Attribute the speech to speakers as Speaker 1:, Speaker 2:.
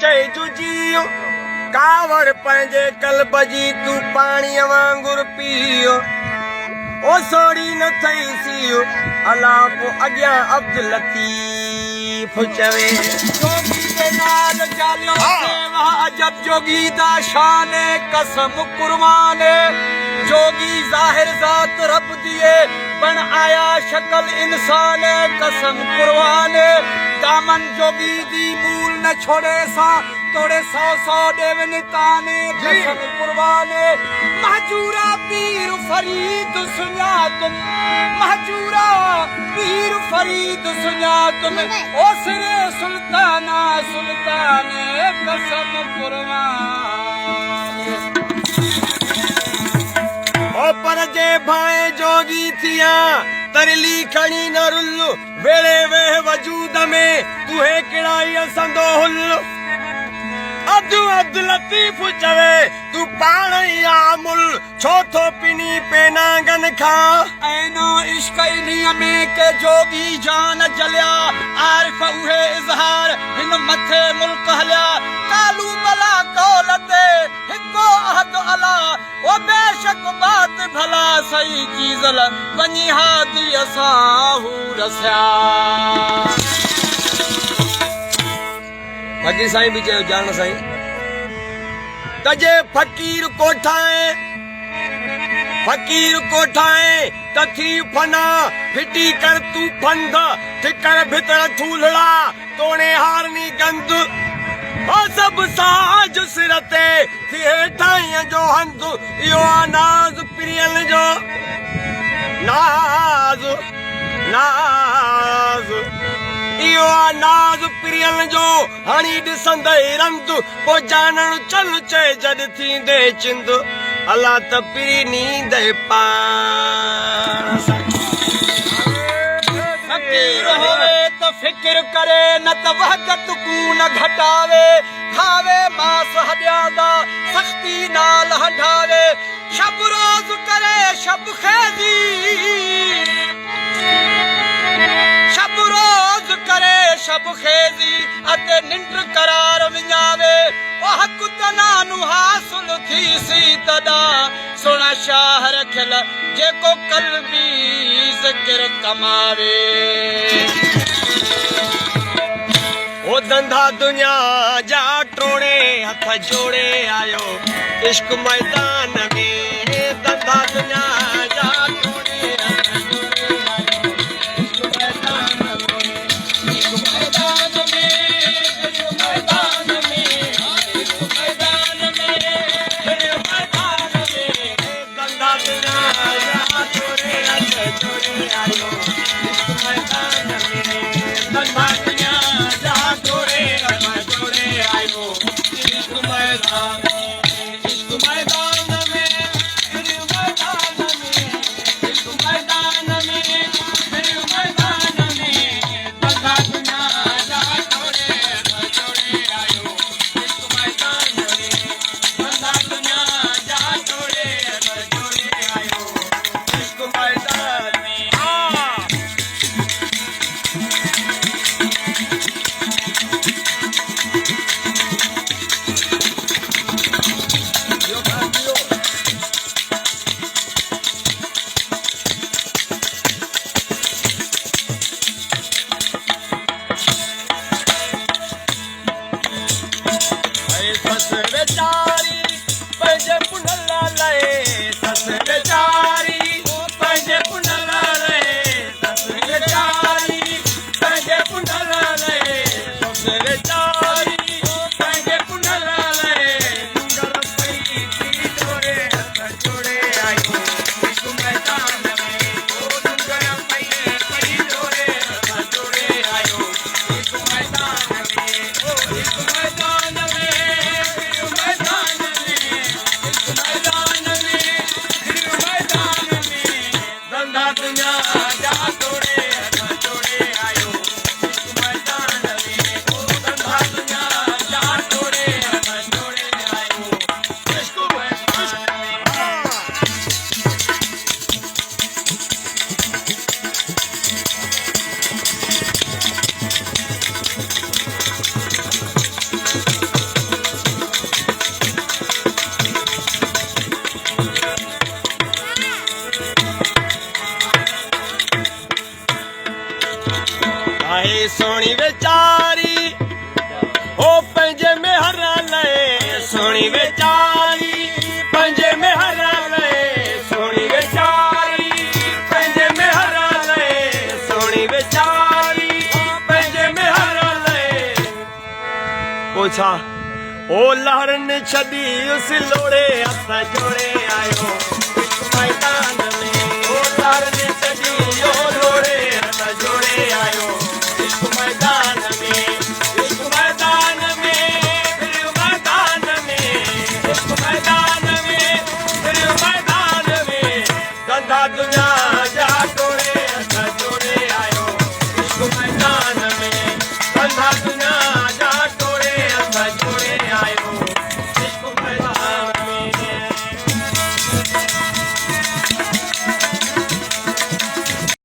Speaker 1: जुजियो कावड़ पंहिंजे कल्ब जी तूं पाणीअ वांगुरु पीओ ओ सोड़ी न थई सीओ अला पोइ अॻियां अब्दुल लतीफ़ चवे जोगी जे नाल चालियो सेवा अजब जोगी दा शान कसम कुर्बान जोगी ज़ाहिर ज़ात रब दिए बण आया शक्ल इंसान कसम कुर्बान दामन जोगी दी मूल न छोड़े सा तोड़े सौ सौ देवन ताने कसम कुर्बान महजूरा पीर फरीद सुञात महजूरा पीर फरीद सुञात में ओसरे सुल्ताना सुल्तान कसम कुर्बान ओ पर जे भाए जोगी थिया तरली खणी न रुल्लु वेड़े वेह वजूद में तुहे किड़ाई संदो हुल्लु अब्दुल लतीफ़ चवे तू पाण ई आमुल छो थो पिनी पेनांगन खां ऐनो इश्क इन्हीअ में के जोगी जान जलिया आरिफ उहे इज़हार हिन मथे मुल्क हलिया कालू बला कौलते हिको अहद अला ओ बेशक बात भला सही चीज़ ल वञी हादी असाहू रसिया फकीर साईं भी चयो जान साईं तजे फकीर कोठाए तथी फना फिटी कर तू फंद ठिकर भितर थूलड़ा तोणे हारनी गंद ओ सब साज सिरते थिए ठाईअ जो हंध इहो नाज़ प्रियल जो नाज़ इहो नाज़ प्रियल जो हणी ॾिसंदे रंद पोइ जानण चल चए जॾ थींदे चिंद अला त पिरी नींद पाण फकीर होवे त फिक्र करे न त वहदत को न घटावे खावे मास हॾियादा सख्ती नाल हंढावे शब रोज़ करे शब खेदी शब रोज़ करे शब खेजी अते निंड करार विञावे ओ हक तनानु हासिल थी सी तदा सोना शाह रखियल जेको कल्बी ज़िक्र कमावे ओ धंधा दुनिया जा टोड़े हथ जोड़े आयो इश्क मैदान में धंधा दुनिया जा सोनी वेचारी ओ पंजे में हरा ले सोनी वेचारी पंजे में हरा ले सोनी वेचारी पंजे में हरा ले सोनी वेचारी पंजे में हरा ले पूछा ओ लहर ने छदी उस लोड़े असा जोड़े आयो इस मैदान में ओ लहर ने छदी ओ लोड़े असा जोड़े आयो इस मैदान में इस मैदान में फिर मैदान में इस मैदान में फिर मैदान में गंदा दुनिया जा तोड़े असा जोड़े आयो इस मैदान में गंदा दुनिया जा तोड़े असा जोड़े आयो